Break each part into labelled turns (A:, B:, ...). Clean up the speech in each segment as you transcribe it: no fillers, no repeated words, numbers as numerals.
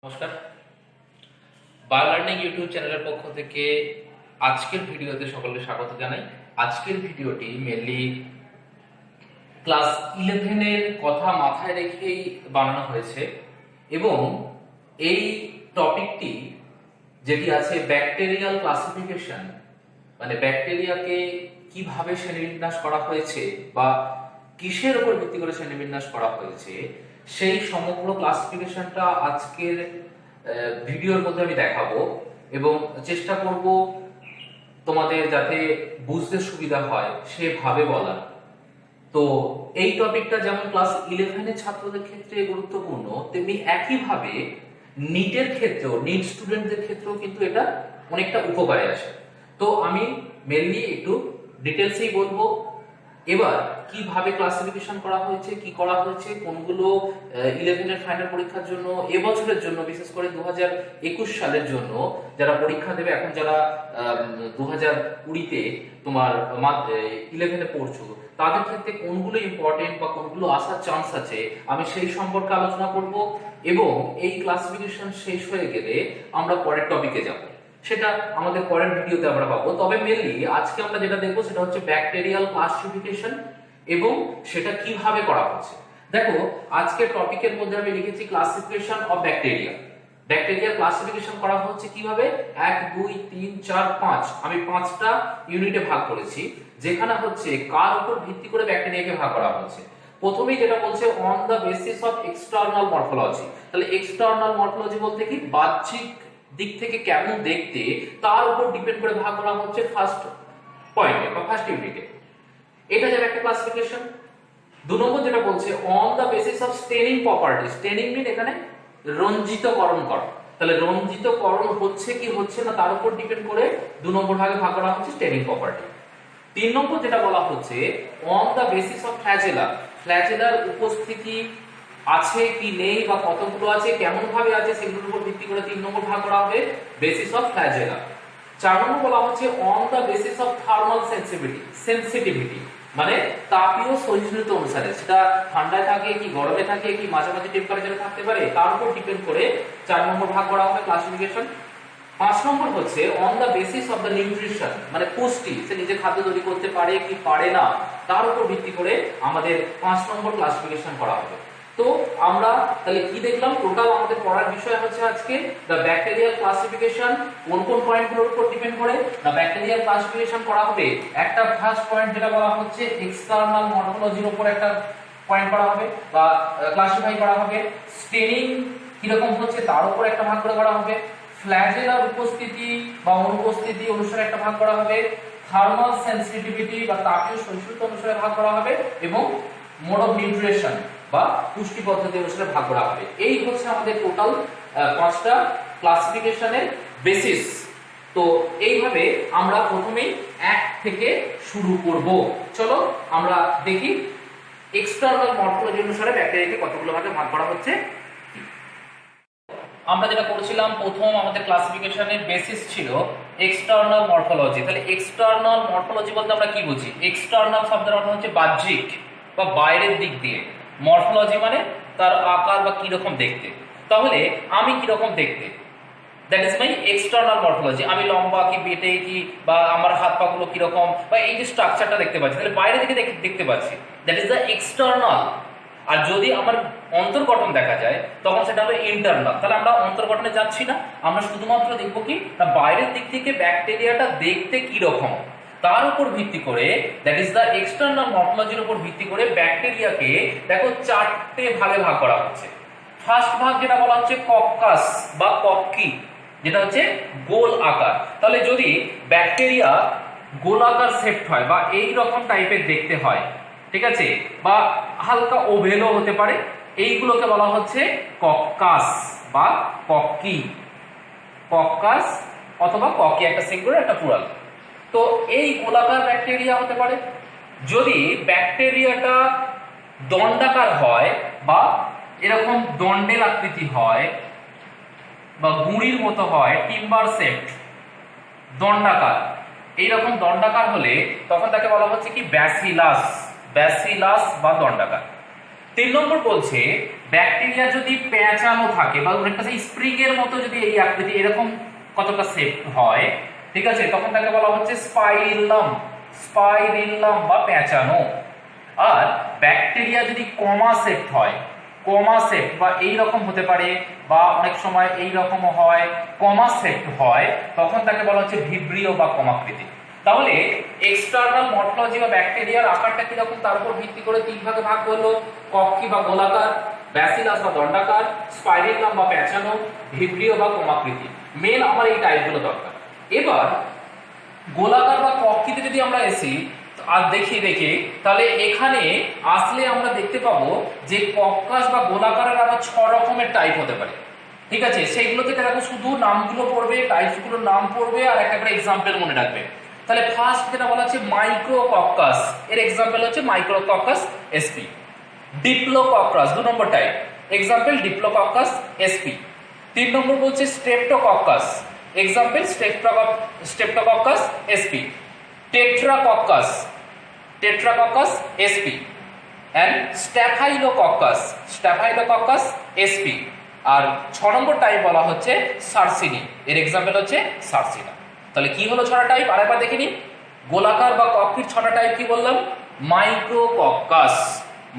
A: নমস্কার, বায়োলার্নিং ইউটিউব চ্যানেলের পক্ষ থেকে আজকের ভিডিওতে সকলকে স্বাগত জানাই। আজকের ভিডিওটি মেনলি ক্লাস 11 এর কথা মাথায় রেখেই বানানো হয়েছে এবং এই টপিকটি যেটি আছে ব্যাকটেরিয়াল ক্লাসিফিকেশন, মানে ব্যাকটেরিয়াকে কিভাবে শ্রেণীবিন্যাস করা হয়েছে বা কিসের উপর ভিত্তি করে শ্রেণীবিন্যাস করা হয়েছে, সেই সমগ্র ক্লাসিফিকেশনটা আজকের ভিডিওর মধ্যে আমি দেখাবো এবং চেষ্টা করব তোমাদের যাতে বুঝতে সুবিধা হয় সেভাবে বলা। তো এই টপিকটা যেমন ক্লাস 11 এর ছাত্রদের ক্ষেত্রে গুরুত্বপূর্ণ, তেমনি একইভাবে নিটের ক্ষেত্রেও, নিট স্টুডেন্টদের ক্ষেত্রেও কিন্তু এটা অনেকটা উপকারে আসে। তো আমি মেনলি একটু ডিটেলসেই বলবো। এবার কিভাবে ক্লাসিফিকেশন করা হয়েছে, কি করা হয়েছে, কোনগুলো 11 এর ফাইনাল পরীক্ষার জন্য, এবছরের জন্য, বিশেষ করে 2021 সালের জন্য যারা পরীক্ষা দেবে, এখন যারা 2020-তে তোমার 11-এ পড়ছো, তাদের ক্ষেত্রে কোনগুলো ইম্পর্টেন্ট বা কোনগুলো আসার চান্স আছে, আমি সেই সম্পর্কে আলোচনা করব। এবং এই ক্লাসিফিকেশন শেষ হয়ে গেলে আমরা পরের টপিকে যাব, সেটা আমাদের পরের ভিডিওতে আমরা পাবো। তবে মেনলি আজকে আমরা যেটা দেখবো সেটা হচ্ছে ব্যাকটেরিয়াল ক্লাসিফিকেশন এবং সেটা কিভাবে করা হচ্ছে। দেখো, আজকের টপিকের মধ্যে আমি লিখেছি classification of bacteria. Bacteria classification করা হচ্ছে কিভাবে, 1 2 3 4 5, আমি 5টা ইউনিটে ভাগ করেছি, যেখানে হচ্ছে কার উপর ভিত্তি করে ব্যাকটেরিয়াকে ভাগ করা হচ্ছে। প্রথমেই যেটা বলছে on the basis of external morphology. তাহলে এক্সটার্নাল মরফোলজি বলতে কি, বাহ্যিক দিক থেকে কেমন দেখতে, তার উপর ডিপেন্ড করে ভাগ করা হচ্ছে ফার্স্ট পয়েন্টে বা ফার্স্ট ইউনিটে। এটা যাবে একটা ক্লাসিফিকেশন। 2 নম্বর যেটা বলছে on the basis of staining property. Staining mean এখানে রঞ্জিতকরণ করা। তাহলে রঞ্জিতকরণ হচ্ছে কি হচ্ছে না তার উপর ডিপেন্ড করে 2 নম্বর ভাগে ভাগ করা হচ্ছে স্টেনিং প্রপার্টি। 3 নম্বর যেটা বলা হচ্ছে on the basis of flagella. ফ্ল্যাজেলার উপস্থিতি আছে কি নেই বা কতগুলো আছে, কেমন ভাবে আছে, সেগুলোর উপর ভিত্তি করে 3 নম্বর ভাগ করা হবে বেসিস অফ ফ্ল্যাজেলা। 4 নম্বর বলা হচ্ছে on the basis of thermal sensitivity, মানে তাপীয় সহিষ্ণুতা অনুসারে, সেটা ঠান্ডায় থাকে কি গরমে থাকে কি মাঝামাঝি টেম্পারেচারে থাকতে পারে, তার উপর ডিপেন্ড করে 4 নম্বর ভাগ করা হবে ক্লাসিফিকেশন। 5 নম্বর হচ্ছে on the basis of the nutrition, মানে পুষ্টি, সে নিজে খাদ্য তৈরি করতে পারে কি পারে না, তার উপর ভিত্তি করে আমাদের 5 নম্বর ক্লাসিফিকেশন করা হবে। তো আমরা তাহলে কি দেখলাম, টোটাল আমাদের পড়ার বিষয় হচ্ছে আজকে দ্য ব্যাকটেরিয়াল ক্লাসিফিকেশন। কোন কোন পয়েন্টগুলোর উপর ডিপেন্ড করে দ্য ব্যাকটেরিয়াল ক্লাসিফিকেশন করা হবে। একটা ফার্স্ট পয়েন্ট যেটা বলা হচ্ছে এক্সটার্নাল মরফোলজির উপর একটা পয়েন্ট করা হবে বা ক্লাসিফাই করা হবে। স্টেনিং কিরকম হচ্ছে তার উপর একটা ভাগ করে করা হবে। ফ্ল্যাজেলার উপস্থিতি বা অনুপস্থিতি অনুসারে একটা ভাগ করা হবে। থার্মাল সেনসিটিভিটি বা তাপীয় সহিষ্ণুতা অনুসারে ভাগ করা হবে এবং মোড অফ নিউট্রিশন বা পুষ্টি পদ্ধতি অনুসারে ভাগ করা হবে। এই হচ্ছে আমাদের টোটাল 5টা ক্লাসিফিকেশনের বেসিস। তো এইভাবে আমরা প্রথমেই 1 থেকে শুরু করব। চলো আমরা দেখি এক্সটার্নাল মরফোলজি অনুসারে ব্যাকটেরিয়াকে কতগুলো ভাগে ভাগ করা হচ্ছে। আমরা যেটা করেছিলাম, প্রথম আমাদের ক্লাসিফিকেশনের বেসিস ছিল এক্সটার্নাল মরফোলজি। তাহলে এক্সটার্নাল মরফোলজি বলতে আমরা কি বুঝি? এক্সটার্নাল শব্দের অর্থ হচ্ছে বাহ্যিক বা বাইরের দিক দিয়ে, মরফোলজি মানে তার আকার বা কিরকম দেখতে। তাহলে আমি কিরকম দেখতে, that is my external morphology. আমি লম্বা কি বেটে কি, বা আমার হাত পা গুলো কিরকম, বা এই যে স্ট্রাকচারটা দেখতে পাচ্ছি, তাহলে বাইরে থেকে দেখতে পাচ্ছি, দ্যাট ইজ দ্য এক্সটার্নাল। আর যদি আমার অন্তর্গঠন দেখা যায় তখন সেটা হবে ইন্টারনাল। তাহলে আমরা অন্তর্গঠনে যাচ্ছি না, আমরা শুধুমাত্র দেখবো কি না বাইরের দিক থেকে ব্যাকটেরিয়াটা দেখতে কি রকম, তার উপর ভিত্তি করে, দ্যাট ইজ দ্য এক্সটার্নাল মরফোলজির উপর ভিত্তি করে ব্যাকটেরিয়াকে দেখো 4টে ভাগে ভাগ করা হচ্ছে। ফার্স্ট ভাগ যেটা বলা হচ্ছে কক্কাস বা কক্কি, যেটা হচ্ছে গোল আকার। তাহলে যদি ব্যাকটেরিয়া গোলাকার শেপড হয় বা এই রকম টাইপের দেখতে হয়, ঠিক আছে, বা হালকা ওভেলও হতে পারে, এইগুলোকে বলা হচ্ছে কক্কাস বা কক্কি। কক্কাস অথবা কক্কি, একটা সিঙ্গুলার একটা প্লুরাল। তো এই গোলাকার ব্যাকটেরিয়া হতে পারে। যদি ব্যাকটেরিয়াটা দণ্ডাকার হয় বা এরকম দণ্ডের আকৃতি হয় বা গুঁড়ির মতো হয়, টিম্বার শেপড, দণ্ডাকার, এইরকম দণ্ডাকার হলে তখন তাকে বলা হচ্ছে কি ব্যাসিলাস, ব্যাসিলাস বা দণ্ডাকার। 3 নম্বর বলছে ব্যাকটেরিয়া যদি পেঁচানো থাকে বা ওর কাছে স্প্রিং এর মতো যদি এই আকৃতি এরকম কতটা শেপ হয়, ঠিক আছে, তখন তাকে বলা হচ্ছে স্পাইরিলাম, স্পাইরিলাম বা পেঁচানো। আর ব্যাকটেরিয়া যদি কমা শেপ হয়, কমা শেপ বা এই রকম হতে পারে বা অনেক সময় এই রকম হয়, কমা শেপ হয়, তখন তাকে বলা হচ্ছে ভিব্রিও বা কমাকৃতি। তাহলে এক্সটার্নাল মর্ফোলজি বা ব্যাকটেরিয়ার আকারটা কিরকম তার উপর ভিত্তি করে 3 ভাগে ভাগ হলো, কক্ষী বা গোলাকার, ব্যাসিলাস বা দণ্ডাকার, স্পাইরিলাম বা পেঁচানো, ভিব্রিও বা কমাকৃতি। মেন আমার এই টাইপগুলো দরকার। এবার গোলাকার বা কক্ষীতে যদি আমরা এসি আর দেখি তাহলে এখানে আসলে আমরা দেখতে পাবো যে কক্কাস বা গোলাকারের আরো 6 রকমের টাইপ হতে পারে, ঠিক আছে। সেইগুলোতে দেখো শুধু নামগুলো পড়বে, টাইপসগুলোর নাম পড়বে আর একটা করে এক্সাম্পল মনে রাখবে। তাহলে ফার্স্ট যেটা বলা হচ্ছে মাইক্রোকক্কাস, এর এক্সাম্পল হচ্ছে micrococcus SP. Diplococcus 2 number type, example diplococcus SP. 3 number বলছে streptococcus, example streptococcus SP. Tetracoccus, tetracoccus SP and staphylococcus, staphylococcus SP. আর 6 নম্বর টাইপ বলা হচ্ছে সার্সিনি, এর এক্সাম্পল হচ্ছে সার্সিনা। তাহলে কি হলো 6টা টাইপ আরেকবার দেখে নিন। গোলাকার বা কক্ষীর 6টা টাইপ কি বললাম? মাইক্রোকক্কাস,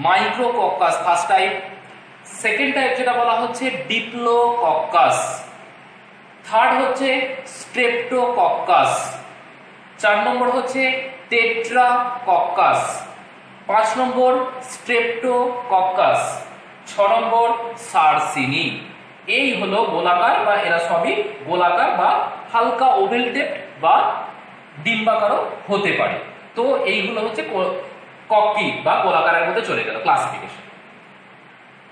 A: মাইক্রোকক্কাস ফার্স্ট টাইপ। সেকেন্ড টাইপ যেটা বলা হচ্ছে ডিপ্লোকক্কাস। থার্ড হচ্ছে স্ট্রেপ্টোকক্কাস। 4 নম্বর হচ্ছে টেট্রাকক্কাস। 5 নম্বর স্ট্রেপ্টোকক্কাস। 6 নম্বর সার্সিনি। এই হলো গোলাকার বা এরা সবই গোলাকার বা হালকা ওভেল টেপড বা ডিম্বাকারও হতে পারে। তো এইগুলো হচ্ছে কক্ষী বা গোলাকারের মধ্যে চলে গেল ক্লাসিফিকেশন।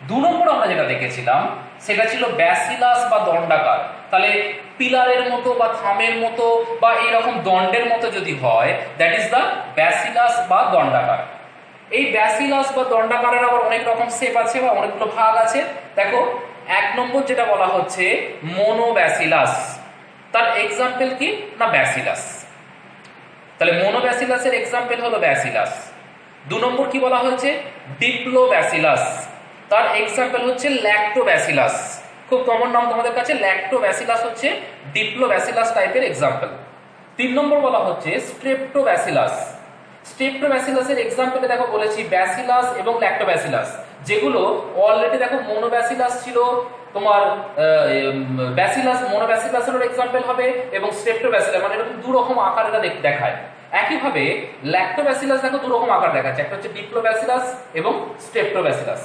A: 2 নম্বর আমরা যেটা দেখেছিলাম সেটা ছিল ব্যাসিলাস বা দণ্ডাকার। তাহলে পিলারের মতো বা থামের মতো বা এরকম দণ্ডের মতো যদি হয়, দ্যাট ইজ দ্য ব্যাসিলাস বা দণ্ডাকার। এই ব্যাসিলাস বা দণ্ডাকারের আবার অনেক রকম শেপ আছে বা অনেকগুলো ভাগ আছে। দেখো 1 নম্বর যেটা বলা হচ্ছে মোনোব্যাসিলাস, তার এক্সাম্পল কি না ব্যাসিলাস। তাহলে মোনোব্যাসিলাসের এক্সাম্পল হলো ব্যাসিলাস। 2 নম্বর কি বলা হয়েছে ডিপ্লোব্যাসিলাস, তার এক্সাম্পল হচ্ছে ল্যাক্টোব্যাসিলাস। খুব কমন নাম তোমাদের কাছে, ল্যাক্টোব্যাসিলাস হচ্ছে ডিপ্লোব্যাসিলাস টাইপের এক্সাম্পল। 3 নম্বর বলা হচ্ছে স্ট্রেপ্টোব্যাসিলাস। স্ট্রেপ্টোব্যাসিলাসের এক্সাম্পলে দেখো বলেছি ব্যাসিলাস এবং ল্যাক্টোব্যাসিলাস, যেগুলো অলরেডি দেখো মোনোব্যাসিলাস ছিল তোমার, ব্যাসিলাস মোনোব্যাসিলাসের এক্সাম্পল হবে এবং স্ট্রেপ্টোব্যাসিলাস মানে এরকম 2 রকম আকার এটা দেখায়। একইভাবে ল্যাক্টোব্যাসিলাস দেখো 2 রকম আকার দেখাচ্ছে, একটা হচ্ছে ডিপ্লোব্যাসিলাস এবং স্ট্রেপ্টোব্যাসিলাস।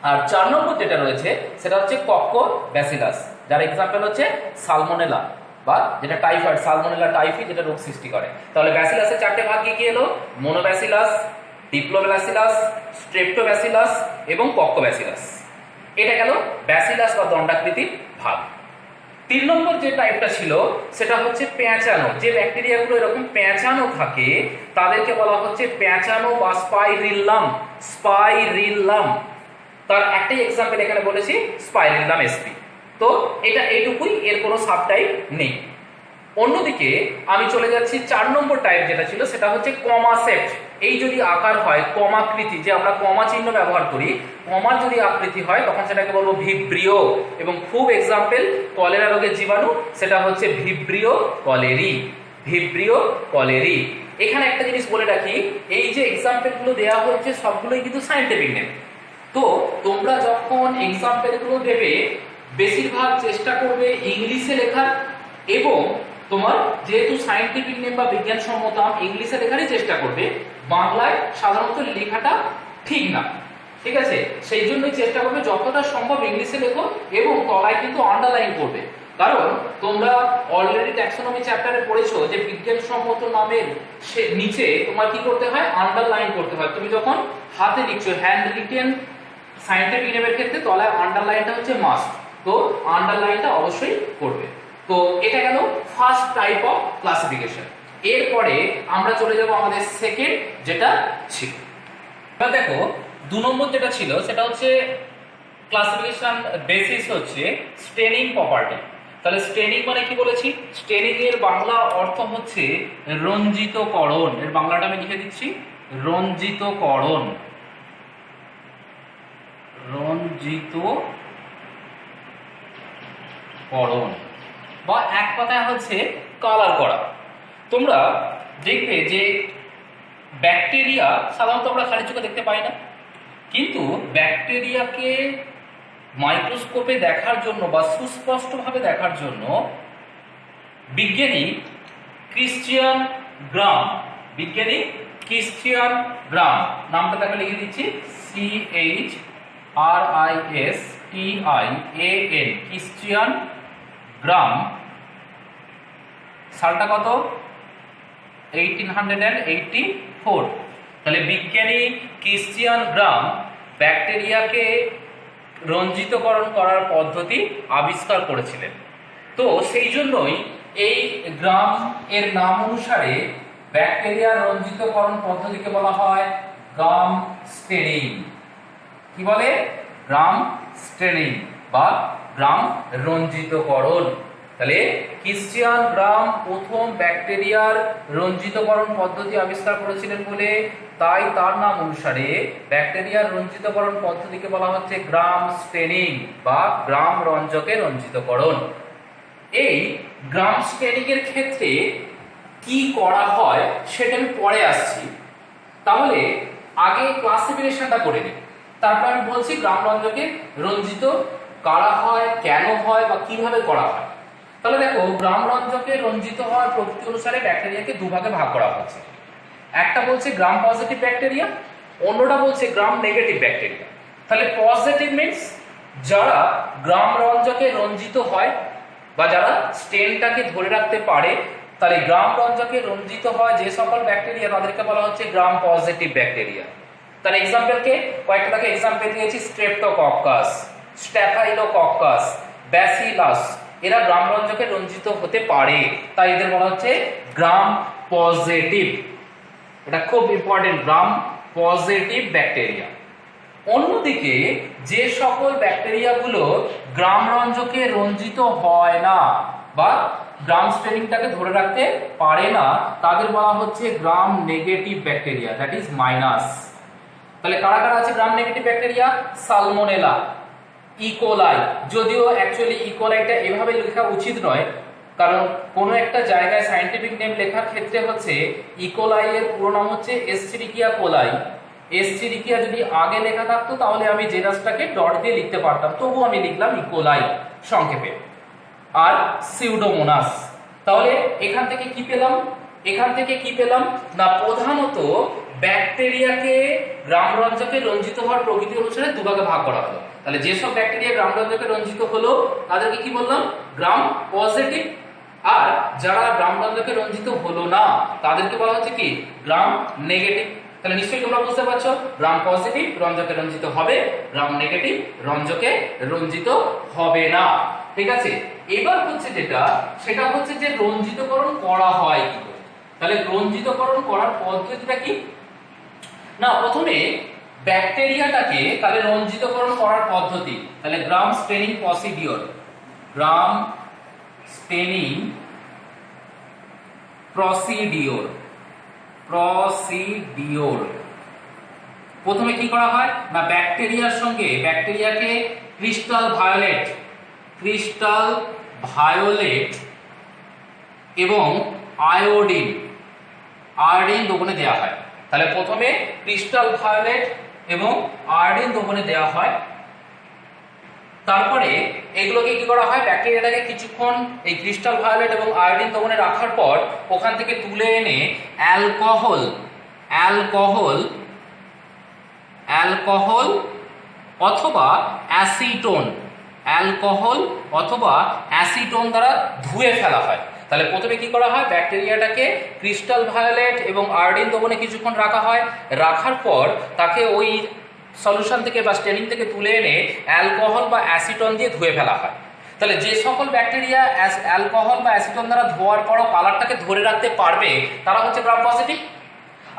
A: আর 4 নম্বর যেটা রয়েছে সেটা হচ্ছে কক্কোব্যাসিলাস, যার এক্সাম্পল হচ্ছে সালমোনেলা বা যেটা টাইফয়েড, সালমোনেলা টাইফি, যেটা রোগ সৃষ্টি করে। তাহলে ব্যাসিলাসের 4টে ভাগ কি এলো? মোনোব্যাসিলাস, ডিপ্লোব্যাসিলাস, স্ট্রেপ্টোব্যাসিলাস এবং কক্কোব্যাসিলাস। এটা গেল ব্যাসিলাস বা দণ্ডাকৃতির ভাগ। 3 নম্বর যে টাইপটা ছিল সেটা হচ্ছে পেঁচানো। যে ব্যাকটেরিয়াগুলো এরকম পেঁচানো থাকে তাদেরকে বলা হচ্ছে পেঁচানো বা স্পাইরিলাম, স্পাইরিলাম। তার একটাই এক্সাম্পল এখানে বলেছি স্পাইরিলাম এসপি। তো এটা এইটুকুই, এর কোনো সাবটাইপ নেই। অন্যদিকে আমি চলে যাচ্ছি 4 নম্বর টাইপ যেটা ছিল সেটা হচ্ছে কমা শেপড। এই যদি আকার হয় কমাকৃতি, যে আমরা কমা চিহ্ন ব্যবহার করি, কমার যদি আকৃতি হয় তখন সেটাকে বলবো ভিব্রিও। এবং খুব এক্সাম্পল কলেরা রোগের জীবাণু, সেটা হচ্ছে ভিব্রিও কলেরি, ভিব্রিও কলেরি। এখানে একটা জিনিস বলে রাখি, এই যে এক্সাম্পল গুলো দেওয়া হচ্ছে সবগুলোই কিন্তু সায়েন্টিফিক নেম। তো তোমরা যখন এক্সাম্পল গুলো দেবে বেশিরভাগ চেষ্টা করবে ইংলিশে লেখার, এবং তোমার যেহেতু সায়েন্টিফিক নেম বা বিজ্ঞানসম্মত নাম ইংলিশে লেখারই চেষ্টা করবে, বাংলায় সাধারণত লেখাটা ঠিক না, ঠিক আছে। সেই জন্যই চেষ্টা করবে যতটা সম্ভব ইংলিশে লেখো এবং তলায় কিন্তু আন্ডারলাইন করবে। কারণ তোমরা অলরেডি ট্যাক্সোনমি চ্যাপ্টারে পড়েছো যে বিজ্ঞানসম্মত নামের নিচে তোমার কি করতে হয়? আন্ডারলাইন করতে হয়। তুমি যখন হাতে লিখছো হ্যান্ড রিটেন সায়েন্টিফিক নেমের ক্ষেত্রে তলায় আন্ডারলাইনটা হচ্ছে মাস্ট, তো আন্ডারলাইনটা অবশ্যই করবে। তো এটা গেল ফার্স্ট টাইপ অফ ক্লাসিফিকেশন। এরপরে আমরা চলে যাব আমাদের সেকেন্ড যেটা ছিল। এবার দেখো 2 নম্বর যেটা ছিল সেটা হচ্ছে ক্লাসিফিকেশন বেসিস হচ্ছে স্টেনিং প্রপার্টি। তাহলে স্টেনিং মানে কি বলেছি? স্টেনিং এর বাংলা অর্থ হচ্ছে রঞ্জিতকরণ। এর বাংলাটা আমি লিখে দিচ্ছি রঞ্জিতকরণ। রঞ্জিতকরণ বা এক কথায় হচ্ছে কালার করা। তোমরা দেখবে যে ব্যাকটেরিয়া সাধারণত আমরা খালি চোখে দেখতে পাই না, কিন্তু ব্যাকটেরিয়াকে মাইক্রোস্কোপে দেখার জন্য বা সুস্পষ্টভাবে দেখার জন্য বিজ্ঞানী ক্রিশ্চিয়ান গ্রাম, নামটা তাকে লিখে দিচ্ছি CHRISTIAN, ক্রিশ্চিয়ান গ্রাম। সালটা কত? 1884। তাহলে বিজ্ঞানী ক্রিশ্চিয়ান গ্রাম ব্যাকটেরিয়াকে রঞ্জিতকরণ করার পদ্ধতি আবিষ্কার করেছিলেন। তো সেই জন্যই এই গ্রাম এর নাম অনুসারে ব্যাকটেরিয়া রঞ্জিতকরণ পদ্ধতিকে বলা হয় গ্রাম স্টেনিং। কি বলে? গ্রাম স্টেনিং বা গ্রাম রঞ্জিতকরণ। তাহলে ক্রিশ্চিয়ান গ্রাম প্রথম ব্যাকটেরিয়ার রঞ্জিতকরণ পদ্ধতি আবিষ্কার করেছিলেন বলে তাই তার নাম অনুসারে ব্যাকটেরিয়ার রঞ্জিতকরণ পদ্ধতিকে বলা হচ্ছে গ্রাম স্টেনিং বা গ্রাম রঞ্জকের রঞ্জিতকরণ। এই গ্রাম স্টেনিং এর ক্ষেত্রে কি করা হয় সেটা আমি পরে আসছি। তাহলে আগে ক্লাসিফিকেশনটা করে নিই, তারপর আমি বলছি গ্রাম রঞ্জকে রঞ্জিত করা হয়, কেন হয় বা কিভাবে করা হয়। তাহলে দেখো, গ্রাম রঞ্জকে রঞ্জিত হওয়ার প্রকৃতি অনুসারে ব্যাকটেরিয়াকে দুভাগে ভাগ করা হচ্ছে। একটা বলছে গ্রাম পজিটিভ ব্যাকটেরিয়া, অন্যটা বলছে গ্রাম নেগেটিভ ব্যাকটেরিয়া। তাহলে পজিটিভ মিন্স যারা গ্রাম রঞ্জকে রঞ্জিত হয় বা যারা স্টেনটাকে ধরে রাখতে পারে, তাহলে গ্রাম রঞ্জকে রঞ্জিত হয় যে সকল ব্যাকটেরিয়া তাদেরকে বলা হচ্ছে গ্রাম পজিটিভ ব্যাকটেরিয়া। তার এক্সাম্পলকে কয়েকটা তাকে এক্সাম্পল দিয়েছি, স্ট্রেপ্টোকক্কাস, স্ট্যাফাইলোকক্কাস, ব্যাসিলাস, এরা গ্রাম রঞ্জকে রঞ্জিত হতে পারে, তাই এদের বলা হচ্ছে গ্রাম পজিটিভ। এটা খুব ইম্পর্টেন্ট, গ্রাম পজিটিভ ব্যাকটেরিয়া। অন্যদিকে যে সকল ব্যাকটেরিয়াগুলো গ্রাম রঞ্জকে রঞ্জিত হয় না বা গ্রাম স্টেনিংটাকে ধরে রাখতে পারে না, তাদের বলা হচ্ছে gram negative bacteria, that is minus. তাহলে কারা কারা আছে gram negative bacteria? Salmonella, E. coli. যদিও অ্যাকচুয়ালি ইকোলাইটা এভাবে লেখা উচিত নয়, কারণ কোনো একটা জায়গায় সায়েন্টিফিক নেম লেখার ক্ষেত্রে হচ্ছে ইকোলাই এর পুরো নাম হচ্ছে এস্চেরিকিয়া কোলাই। এস্চেরিকিয়া যদি আগে লেখা থাকতো তাহলে আমি জেনাসটাকে ডট দিয়ে লিখতে পারতাম, তবুও আমি লিখলাম ইকোলাই সংক্ষেপে। আর সিউডোমোনাস। তাহলে এখান থেকে কি পেলাম না, প্রধানত ব্যাকটেরিয়াকে গ্রাম রঞ্জকে রঞ্জিত হওয়ার প্রকৃতি অনুসারে দুভাগে ভাগ করা হলো। তাহলে যেসব ব্যাকটেরিয়া গ্রাম রঞ্জকে রঞ্জিত হলো তাদেরকে কি বললাম? Gram positive. আর যারা গ্রাম রঞ্জকে রঞ্জিত হলো না তাদেরকে বলা হচ্ছে কি? Gram negative. তাহলে নিশ্চয়ই তোমরা বুঝতে পারছো, গ্রাম পজিটিভ রঞ্জকে রঞ্জিত হবে, গ্রাম নেগেটিভ রঞ্জকে রঞ্জিত হবে না। ঠিক আছে, এবার হচ্ছে সেটা হচ্ছে যে রঞ্জিতকরণ করা হয় কি করে। তাহলে রঞ্জিতকরণ করার পদ্ধতিটা কি না, প্রথমে ব্যাকটেরিয়াটাকে তাহলে রঞ্জিতকরণ করার পদ্ধতি, তাহলে গ্রাম স্টেনিং প্রসিডিওর, গ্রাম স্টেনিং প্রসিডিওর। প্রথমে কি করা হয় না, ব্যাকটেরিয়াকে ক্রিস্টাল ভায়োলেট এবং আয়োডিন দ্রবণে দেওয়া হয়। তাহলে প্রথমে ক্রিস্টাল ভায়োলেট এবং আয়োডিন দ্রবণে দেওয়া হয়, তারপরে এগুলোকে কি করা হয়, ব্যাকটেরিয়াটাকে কিছুক্ষণ এই ক্রিস্টাল ভায়োলেট এবং আয়োডিন দ্রবণে রাখার পর ওখান থেকে তুলে এনে অ্যালকোহল অথবা অ্যাসিটোন দ্বারা ধুয়ে ফেলা হয়। তাহলে প্রথমে কি করা হয়, ব্যাকটেরিয়াটাকে ক্রিস্টাল ভায়োলেট এবং আয়োডিন দ্রবণে কিছুক্ষণ রাখা হয়, রাখার পর তাকে ওই সলিউশন থেকে বা স্টেনিং থেকে তুলে এনে অ্যালকোহল বা অ্যাসিটন দিয়ে ধুয়ে ফেলা হয়। তাহলে যে সকল ব্যাকটেরিয়া অ্যালকোহল বা অ্যাসিটন দ্বারা ধোয়ার পরও কালারটাকে ধরে রাখতে পারবে তারা হচ্ছে গ্রাম পজিটিভ।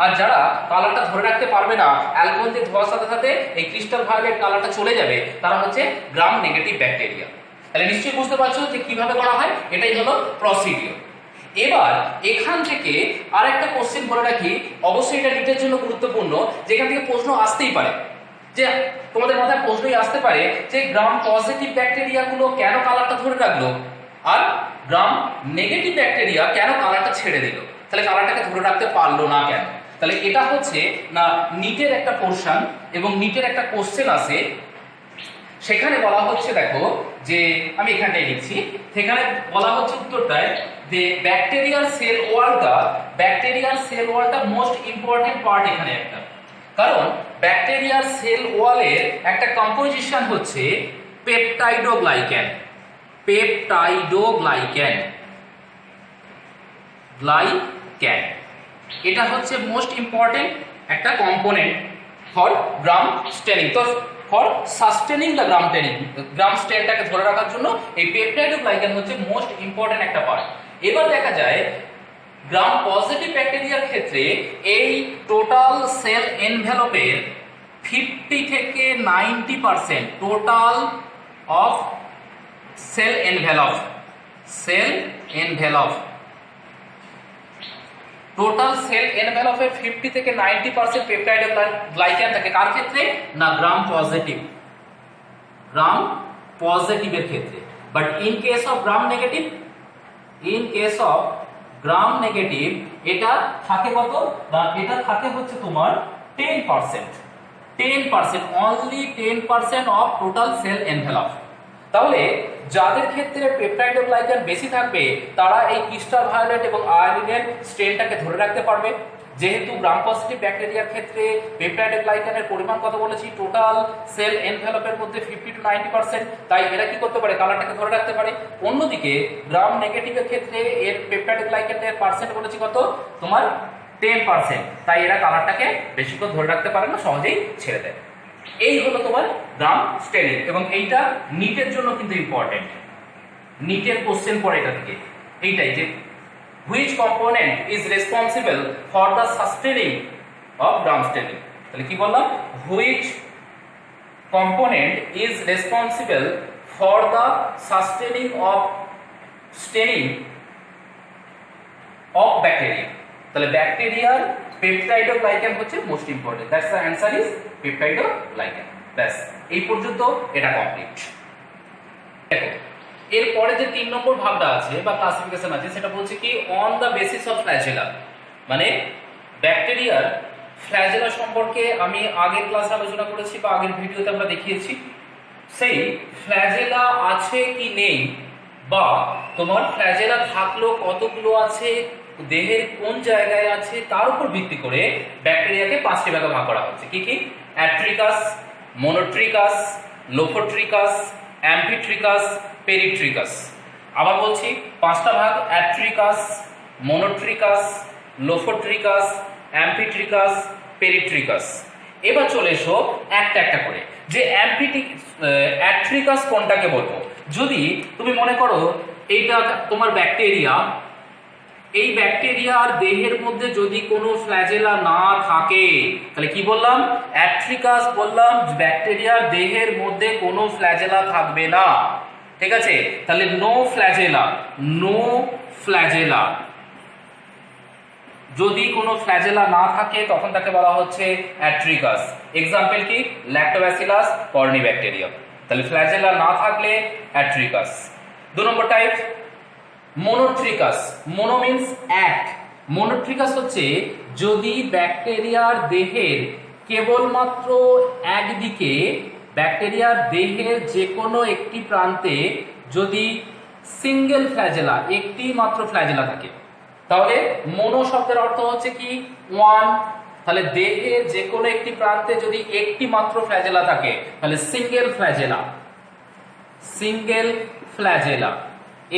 A: আর যারা কালারটা ধরে রাখতে পারবে না, অ্যালকোহল দিয়ে ধোয়ার সাথে সাথে এই ক্রিস্টাল ভায়োলেট কালারটা চলে যাবে, তারা হচ্ছে গ্রাম নেগেটিভ ব্যাকটেরিয়া। তাহলে নিশ্চয়ই বুঝতে পারছো যে কিভাবে করা হয়, এটাই হলো প্রসিডিওর। এবার এখান থেকে আরেকটা কোশ্চেন বলে রাখি, অবশ্যই এটা নিটের জন্য গুরুত্বপূর্ণ, যেখান থেকে প্রশ্ন আসতেই পারে যে তোমাদের মাথায় প্রশ্নই আসতে পারে যে গ্রাম পজিটিভ ব্যাকটেরিয়া গুলো কেন কালারটা ধরে রাখলো আর গ্রাম নেগেটিভ ব্যাকটেরিয়া কেন কালারটা ছেড়ে দিল, তাহলে কালারটাকে ধরে রাখতে পারলো না কেন? তাহলে এটা হচ্ছে না নিটের একটা পোরশন এবং নিটের একটা কোশ্চেন আছে, সেখানে বলা হচ্ছে দেখো যে আমি এখানটায় লিখছি, সেখানে বলা হচ্ছে উত্তরটায় যে ব্যাকটেরিয়ার সেল ওয়ালটা মোস্ট ইম্পর্টেন্ট পার্ট এখানে একটা, কারণ ব্যাকটেরিয়ার সেল ওয়ালের একটা কম্পোজিশন হচ্ছে পেপটাইডোগ্লাইক্যান। এটা হচ্ছে মোস্ট ইম্পর্টেন্ট একটা কম্পোনেন্ট ফর গ্রাম স্টেনিং। তো ফর সাস্টেনিং দ্য গ্রাম স্টেনটাকে ধরে রাখার জন্য এই পেপটাইডোগ্লাইক্যান হচ্ছে মোস্ট ইম্পর্টেন্ট একটা পার্ট। এবার দেখা যায় গ্রাম পজিটিভ ব্যাকটেরিয়ার ক্ষেত্রে এই টোটাল সেল এনভেলপের 50 থেকে 90% total of cell envelope total cell envelope 50 থেকে 90% পেপটাইডোগ্লাইক্যান থাকে। কার ক্ষেত্রে? না গ্রাম পজিটিভের ক্ষেত্রে। But in case of gram negative এটা থাকে কত? না এটা থাকে হচ্ছে তোমার 10%, only 10% of total sell envelope. তাহলে যাদের ক্ষেত্রে পেপটাইডোগ্লাইক্যান বেশি থাকবে তারা এই ক্রিস্টাল ভায়োলেট এবং আয়োডিনের স্ট্রেনটাকে ধরে রাখতে পারবে। যেহেতু গ্রাম পজিটিভ ব্যাকটেরিয়ার ক্ষেত্রে পেপটাইডোগ্লাইক্যানের পরিমাণ কত বলেছি, টোটাল সেল এনভেলপের মধ্যে 50 to 90%, তাই এরা কি করতে পারে? কালারটাকে ধরে রাখতে পারে। অন্যদিকে গ্রাম নেগেটিভের ক্ষেত্রে এর পেপটাইডোগ্লাইক্যানের পার্সেন্ট বলেছি কত তোমার 10%, তাই এরা কালারটাকে বেশিক্ষণ ধরে রাখতে পারে না, সহজেই ছেড়ে দেয়। এই হলো তোমার গ্রাম স্টেনিং এবং এইটা নিটের জন্য কিন্তু ইম্পর্টেন্ট। নিটের কোশ্চেন পড়ে এটা থেকে এইটাই যে which component is responsible for the sustaining of gram staining। তাহলে কি বললাম? which component is responsible for the sustaining of staining of bacteria। তাহলে ব্যাকটেরিয়ার পেপটাইডোগ্লাইক্যান হচ্ছে most important. That's the answer is peptidoglycan. ব্যাস এই পর্যন্ত এটা কমপ্লিট। দেখো এরপরে যে 3 নম্বর ভাগটা আছে বা ক্লাসিফিকেশন আছে সেটা বলছে কি on the basis of flagella, মানে ব্যাকটেরিয়ার ফ্ল্যাজেলা সম্পর্কে আমি আগের ক্লাসে আলোচনা করেছি বা আগের ভিডিওতে আমরা দেখিয়েছি। সেই ফ্ল্যাজেলা আছে কি নেই বা তোমার ফ্ল্যাজেলা থাকলেও কতগুলো আছে, দেহের কোন জায়গায় আছে, তার উপর ভিত্তি করে ব্যাকটেরিয়াকে 5টি ভাগে ভাগ করা হচ্ছে। কি কি? অ্যাট্রিকাস, মোনোট্রিকাস, লোফোট্রিকাস, অ্যাম্ফিট্রিকাস, পেরিট্রিকাস। আবার বলছি 5টা ভাগ: অ্যাট্রিকাস, মোনোট্রিকাস, লোফোট্রিকাস, অ্যাম্ফিট্রিকাস, পেরিট্রিকাস। এবার চলে এসো একটা একটা করে যে অ্যাট্রিকাস কোনটাকে বলবো। যদি তুমি মনে করো এইটা তোমার ব্যাকটেরিয়া, এই ব্যাকটেরিয়ার দেহের মধ্যে যদি কোনো ফ্ল্যাজেলা না থাকে তাহলে কি বললাম? অ্যাট্রিকাস বললাম। ব্যাকটেরিয়ার দেহের মধ্যে কোনো ফ্ল্যাজেলা থাকবে না, ঠিক আছে? তাহলে নো ফ্ল্যাজেলা। যদি কোনো ফ্ল্যাজেলা না থাকে তখন তাকে বলা হচ্ছে অ্যাট্রিকাস। এক্সাম্পল কি? ল্যাক্টোব্যাসিলাস, কর্নিব্যাকটেরিয়াম। তাহলে ফ্ল্যাজেলা না থাকলে অ্যাট্রিকাস। 2 নম্বর টাইপ মোনোট্রিকাস। মোনো মিন্স এক। মোনোট্রিকাস হচ্ছে যদি ব্যাকটেরিয়ার দেহের কেবলমাত্র একদিকে, ব্যাকটেরিয়ার দেহের যে কোনো একটি প্রান্তে যদি সিঙ্গেল ফ্ল্যাজেলা, একটি মাত্র ফ্ল্যাজেলা থাকে, তাহলে মোনো শব্দের অর্থ হচ্ছে কি? ওয়ান। তাহলে দেহের যে কোনো একটি প্রান্তে যদি একটি মাত্র ফ্ল্যাজেলা থাকে তাহলে সিঙ্গেল ফ্ল্যাজেলা।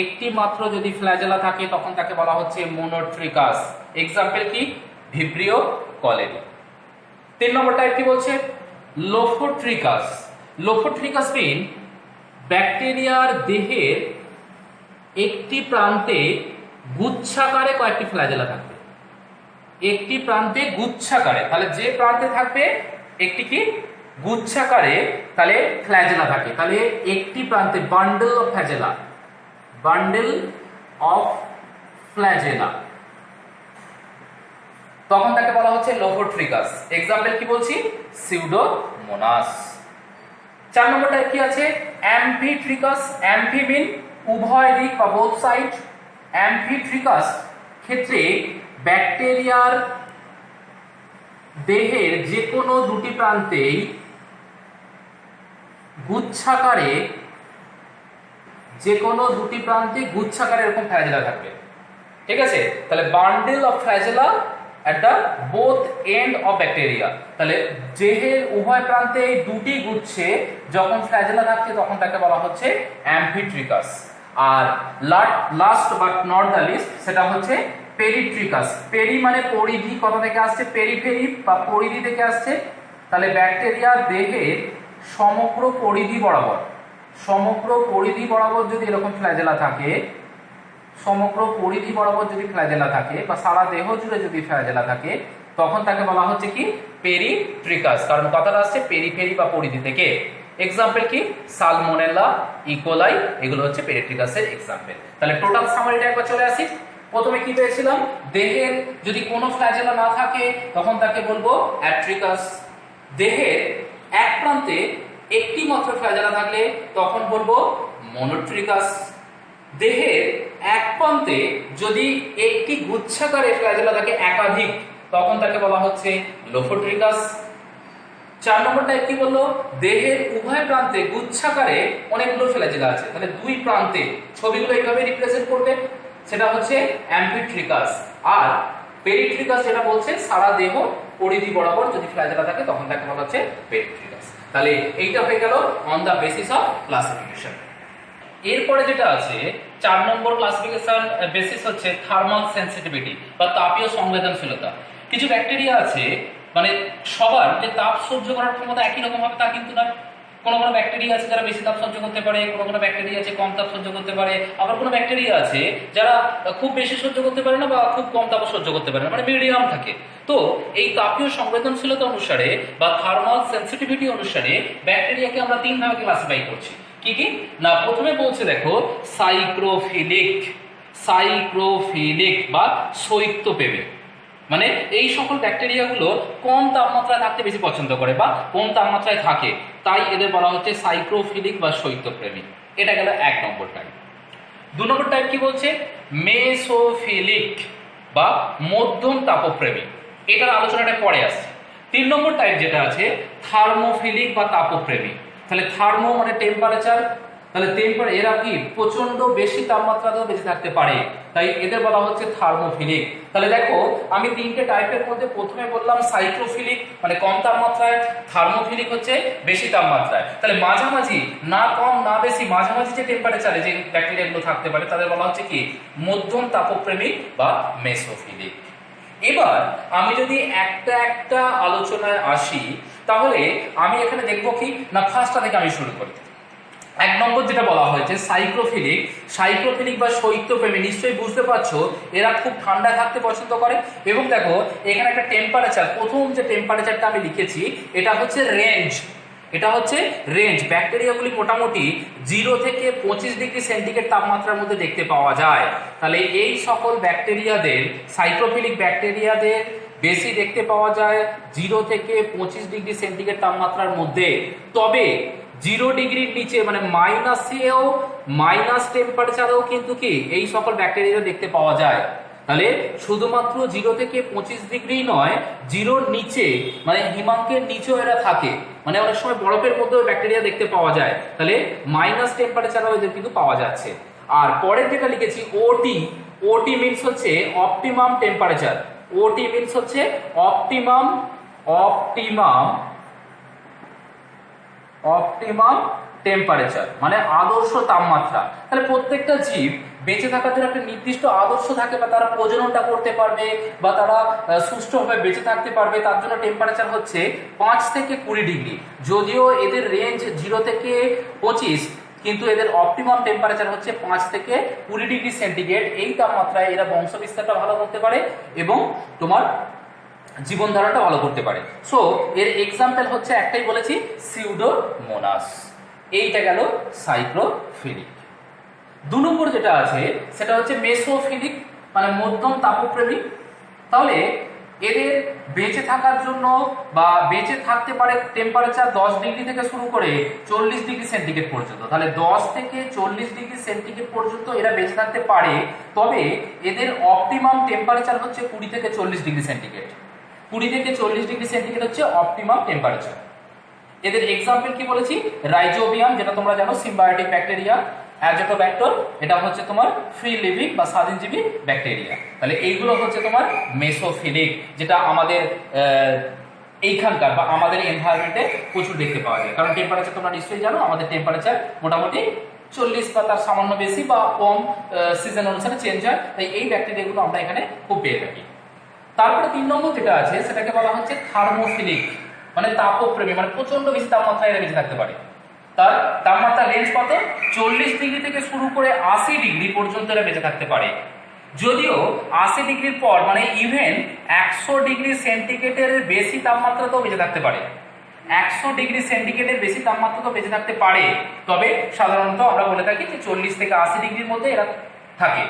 A: একটি মাত্র যদি ফ্ল্যাজেলা থাকে তখন তাকে বলা হচ্ছে মোনোট্রিকাস। এক্সাম্পল কি? Vibrio colliery. 3 নম্বর টাইপ কি বলছে? লোফোট্রিকাস। লোফোট্রিকাস মিন ব্যাকটেরিয়ার দেহের একটি প্রান্তে গুচ্ছাকারে কয়েকটি ফ্ল্যাজেলা থাকবে। একটি প্রান্তে গুচ্ছাকারে, তাহলে যে প্রান্তে থাকবে একটি কি গুচ্ছাকারে, তাহলে ফ্ল্যাজেলা থাকে। তাহলে একটি প্রান্তে বান্ডেল অফ ফ্ল্যাজেলা, তখন তাকে বলা হচ্ছে লোফোট্রিকাস। এক্সাম্পল কি বলছি? সিউডোমোনাস। মোনাস। 4 নম্বর টাইপ কি আছে? অ্যাম্ফিট্রিকাস। অ্যাম্ফি মিন উভয় দিক বা বোথ সাইড। অ্যাম্ফিট্রিকাস ক্ষেত্রে ব্যাকটেরিয়ার দেহের যে কোনো দুটি প্রান্তেই গুচ্ছাকারে এরকম ফ্ল্যাজেলা থাকবে। ঠিক আছে, তাহলে bundle of flagella at the both end of bacteria। তাহলে দেহের উভয় প্রান্তে দুটি গুচ্ছে যখন ফ্ল্যাজেলা থাকছে তখন তাকে বলা হচ্ছে অ্যাম্ফিট্রিকাস। আর last but not the least সেটা হচ্ছে পেরিট্রিকাস। পেরি মানে পরিধি, কথা থেকে আসছে পেরিফেরি বা পরিধি থেকে আসছে। তাহলে ব্যাকটেরিয়া দেহের সমগ্র পরিধি বরাবর যদি এরকম ফ্ল্যাজেলা থাকে, বা সারা দেহ জুড়ে যদি ফ্ল্যাজেলা থাকে তখন তাকে বলা হচ্ছে কি পেরিট্রিকাস, কারণ কথাটা আসছে পেরিফেরি বা পরিধি থেকে। এক্সাম্পল কি? সালমোনেলা, ইকোলাই, এগুলো হচ্ছে পেরিট্রিকাসের এক্সাম্পল। তাহলে টোটাল সামারিটা একবার চলে আসি। প্রথমে কি পেয়েছিলাম? দেহের যদি কোনো ফ্ল্যাজেলা না থাকে তখন তাকে বলবো অ্যাট্রিকাস। দেহের এক প্রান্তে একটি মাত্র ফ্ল্যাজেলা থাকলে তখন বলবো মনোট্রিকাস। দেহের এক প্রান্তে যদি একটি গুচ্ছাকারে ফ্ল্যাজেলা থাকে একাধিক তখন তাকে বলা হচ্ছে লোফোট্রিকাস। 4 নম্বর টাইপ কি বললো? দেহের উভয় প্রান্তে গুচ্ছাকারে অনেকগুলো ফ্ল্যাজেলা আছে, তাহলে দুই প্রান্তে ছবিগুলো এইভাবে রিপ্রেজেন্ট করবে, সেটা হচ্ছে অ্যাম্ফিট্রিকাস। আর পেরিট্রিকাস যেটা বলছে সারা দেহ পরিধি বরাবর যদি ফ্ল্যাজেলা থাকে তখন তাকে বলা হচ্ছে পেরিট্রিকাস। তাহলে এইটা হয়ে গেল on the basis of classification. এরপরে যেটা আছে 4 নম্বর ক্লাসিফিকেশন বেসিস হচ্ছে থার্মাল সেন্সিটিভিটি বা তাপীয় সংবেদনশীলতা। কিছু ব্যাকটেরিয়া আছে মানে সবার যে তাপ সহ্য করার ক্ষমতা একই রকম হবে তা কিন্তু না। কোনো ব্যাকটেরিয়া আছে যারা বেশি তাপ সহ্য করতে পারে, কোনো ব্যাকটেরিয়া আছে কম তাপ সহ্য করতে পারে, আবার কোনো ব্যাকটেরিয়া আছে যারা খুব বেশি সহ্য করতে পারে না বা খুব কম তাপ সহ্য করতে পারে না, মানে মিডিয়াম থাকে। তো এই তাপীয় সংবেদনশীলতা অনুসারে বা থার্মাল সেন্সিটিভিটি অনুসারে ব্যাকটেরিয়াকে আমরা 3 ভাগে ক্লাসিফাই করছি। কি কি না, প্রথমে বলছে দেখো সাইক্রোফিলিক বা শৈত্যপ্রেমী। মানে এই সকল ব্যাকটেরিয়াগুলো কম তাপমাত্রায় থাকতে বেশি পছন্দ করে বা কম তাপমাত্রায় থাকে, তাই এদের বলা হচ্ছে সাইক্রোফিলিক বা শৈত্যপ্রেমী। এটা গেল 1 নম্বর টাইপ। 2 নম্বর টাইপ কি বলছে? মেসোফিলিক বা মধ্যম তাপপ্রেমী। এটার আলোচনাটা পরে আসছে। 3 নম্বর টাইপ যেটা আছে থার্মোফিলিক বা তাপপ্রেমী। তাহলে থার্মো মানে টেম্পারেচার, তাহলে এরা কি প্রচন্ড বেশি তাপমাত্রাতেও বেঁচে থাকতে পারে, তাই এদের বলা হচ্ছে থার্মোফিলিক। তাহলে দেখো আমি 3টে টাইপের মধ্যে প্রথমে বললাম সাইক্রোফিলিক মানে কম তাপমাত্রায়, থার্মোফিলিক হচ্ছে বেশি তাপমাত্রায়। তাহলে মাঝামাঝি না কম না বেশি মাঝামাঝি যে টেম্পারেচারে যে ব্যাকটেরিয়াগুলো থাকতে পারে তাদের বলা হচ্ছে কি মধ্যম তাপপ্রেমী বা মেসোফিলিক। এবার আমি যদি একটা আলোচনায় আসি তাহলে আমি এখানে দেখবো কি না, ফার্স্টটা থেকে আমি শুরু করি। 1 নম্বর যেটা বলা হয়েছে সাইক্রোফিলিক বা শৈত্যপ্রেমী। নিশ্চয়ই বুঝতে পারছো এরা খুব ঠান্ডা থাকতে পছন্দ করে। এবং দেখো এখানে একটা টেম্পারেচার, প্রথম যে টেম্পারেচারটা আমি লিখেছি এটা হচ্ছে রেঞ্জ। ব্যাকটেরিয়াগুলি মোটামুটি 0 থেকে 25 ডিগ্রি সেন্টিগ্রেড তাপমাত্রার মধ্যে দেখতে পাওয়া যায়। তাহলে এই সকল ব্যাকটেরিয়াদের, সাইক্রোফিলিক ব্যাকটেরিয়াদের বেশি দেখতে পাওয়া যায় 0 থেকে 25 ডিগ্রি সেন্টিগ্রেড তাপমাত্রার মধ্যে। তবে 0 ডিগ্রির নিচে মানে মাইনাস টেম্পারেচারেও কিন্তু কি এই সকল ব্যাকটেরিয়া দেখতে পাওয়া যায়। তাহলে শুধুমাত্র 0 থেকে 25 ডিগ্রি নয়, 0-র নিচে মানে হিমাঙ্কের নিচেও এরা থাকে, মানে অনেক সময় বরফের মধ্যেও ব্যাকটেরিয়া দেখতে পাওয়া যায়। তাহলে মাইনাস টেম্পারেচারেও এদের কিন্তু পাওয়া যাচ্ছে। আর পরের যেটা লিখেছি ওটি মিনস হচ্ছে অপটিমাম টেম্পারেচার। ওটি মিনস হচ্ছে অপটিমাম টেম্পারেচার মানে আদর্শ তাপমাত্রা। তাহলে প্রত্যেকটা জীব বেঁচে থাকার জন্য একটা নির্দিষ্ট আদর্শ থাকে, বা তারা প্রজননটা করতে পারবে বা তারা সুষ্ঠুভাবে বেঁচে থাকতে পারবে, তার জন্য টেম্পারেচার হচ্ছে 5 থেকে 20 ডিগ্রি। যদিও এদের রেঞ্জ 0 থেকে 25, কিন্তু এদের অপটিমাম টেম্পারেচার হচ্ছে 5 থেকে 20 ডিগ্রি সেন্টিগ্রেড। এই তাপমাত্রায় এরা বংশ বিস্তারটা ভালো করতে পারে এবং তোমার জীবন ধারাটা ভালো করতে পারে। সো এর এক্সাম্পল হচ্ছে একটাই বলেছি, সিউডোমোনাস। এইটা গেল সাইক্রোফিলিক। 2 নম্বর যেটা আছে সেটা হচ্ছে মেসোফিলিক মানে মধ্যম তাপপ্রেমী। তাহলে এদের বেঁচে থাকার জন্য বা বেঁচে থাকতে পারে টেম্পারেচার 10 ডিগ্রি থেকে শুরু করে 40 ডিগ্রি সেন্টিগ্রেড পর্যন্ত। তাহলে 10 থেকে 40 ডিগ্রি সেন্টিগ্রেড পর্যন্ত এরা বেঁচে থাকতে পারে, তবে এদের অপটিমাম টেম্পারেচার হচ্ছে 20 থেকে 40 ডিগ্রি সেন্টিগ্রেড। 20 থেকে 40 ডিগ্রি সেন্টিগ্রেড হচ্ছে অপটিমাম টেম্পারেচার। এদের এক্সাম্পল কি বলেছি, রাইজোবিয়াম যেটা তোমরা জানো সিম্বায়োটিক ব্যাকটেরিয়া, অ্যাজোটোব্যাক্টর এটা হচ্ছে তোমার ফ্রি লিভিং বা স্বাধীনজীবী ব্যাকটেরিয়া। তাহলে এইগুলো হচ্ছে তোমার মেসোফিলিক, যেটা আমাদের এইখানকার বা আমাদের এনভায়রনমেন্টে প্রচুর দেখতে পাওয়া যায়। কারণ টেম্পারেচার তোমরা নিশ্চয়ই জানো আমাদের টেম্পারেচার মোটামুটি 40 বা তার সামান্য বেশি বা কম সিজন অনুসারে চেঞ্জ হয়, তাই এই ব্যাকটেরিয়াগুলো আমরা এখানে খুব পেয়ে থাকি। তারপরে 3 নম্বর যেটা আছে সেটাকে বলা হচ্ছে থার্মোফিলিক, মানে তাপপ্রেমী, মানে প্রচন্ড বেশি তাপমাত্রায় এরা বেঁচে থাকতে পারে। তার তাপমাত্রা রেঞ্জ কত, 40 ডিগ্রি থেকে শুরু করে 80 ডিগ্রি পর্যন্ত এরা বেঁচে থাকতে পারে। যদিও 80 ডিগ্রির পর মানে ইভেন 100 ডিগ্রি সেন্টিগ্রেডের বেশি তাপমাত্রাতেও বেঁচে থাকতে পারে। 100 ডিগ্রি সেন্টিগ্রেডের বেশি তাপমাত্রাতেও বেঁচে থাকতে পারে, তবে সাধারণত আমরা বলে থাকি যে 40 থেকে 80 ডিগ্রির মধ্যে এরা থাকে।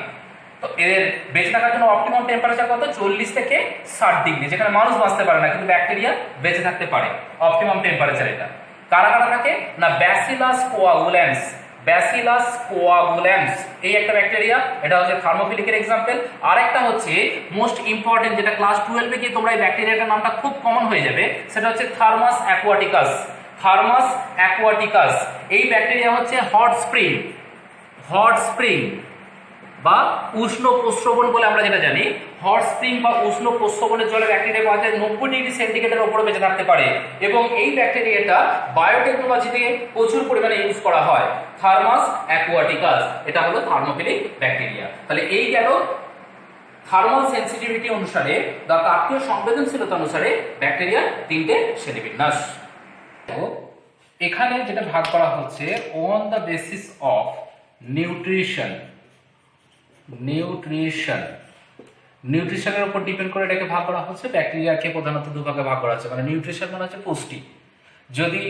A: তো এদের বেঁচে থাকার জন্য অপটিমাম টেম্পারেচার কত, 40 থেকে 60 ডিগ্রি, যেখানে মানুষ বাঁচতে পারে না কিন্তু ব্যাকটেরিয়া বেঁচে থাকতে পারে। অপটিমাম টেম্পারেচার এটা। কারা কারা থাকে না, ব্যাসিলাস কোয়াগুল্যান্স, ব্যাসিলাস কোয়াগুল্যান্স এই একটা ব্যাকটেরিয়া, এটা হচ্ছে থার্মোফিলিকের এক্সাম্পল। আর একটা হচ্ছে মোস্ট ইম্পর্টেন্ট, যেটা ক্লাস 12 এ গিয়ে তোমরা এই ব্যাকটেরিয়াটার নামটা খুব কমন হয়ে যাবে, সেটা হচ্ছে থার্মাস অ্যাকুয়াটিকাস। থার্মাস অ্যাকুয়াটিকাস এই ব্যাকটেরিয়া হচ্ছে হট স্প্রিং, হট স্প্রিং বা উষ্ণ প্রস্রবণ বলে আমরা যেটা জানি, হট স্প্রিং বা উষ্ণ প্রস্রবণের জলে ব্যাকটেরিয়া পাওয়া যায় 90 ডিগ্রি সেন্টিগ্রেডের উপরে বেঁচে থাকতে পারে, এবং এই ব্যাকটেরিয়াটা বায়োটেকনোলজিতে প্রচুর পরিমাণে ইউজ করা হয়। থার্মাস অ্যাকুয়াটিকাস এটা হলো থার্মোফিলিক ব্যাকটেরিয়া। তাহলে এই গেল থার্মাল সেন্সিটিভিটি অনুসারে বা তাপীয় সংবেদনশীলতা অনুসারে ব্যাকটেরিয়া 3টে শ্রেণীবিন্যাস। এখানে যেটা ভাগ করা হচ্ছে on the basis of nutrition, নিউট্রিশনের উপর ডিপেন্ড করে এটাকে ভাগ করা হচ্ছে। ব্যাকটেরিয়াকে প্রধানত দুভাগে ভাগ করা হচ্ছে, মানে নিউট্রিশন মানে হচ্ছে পুষ্টি। যদি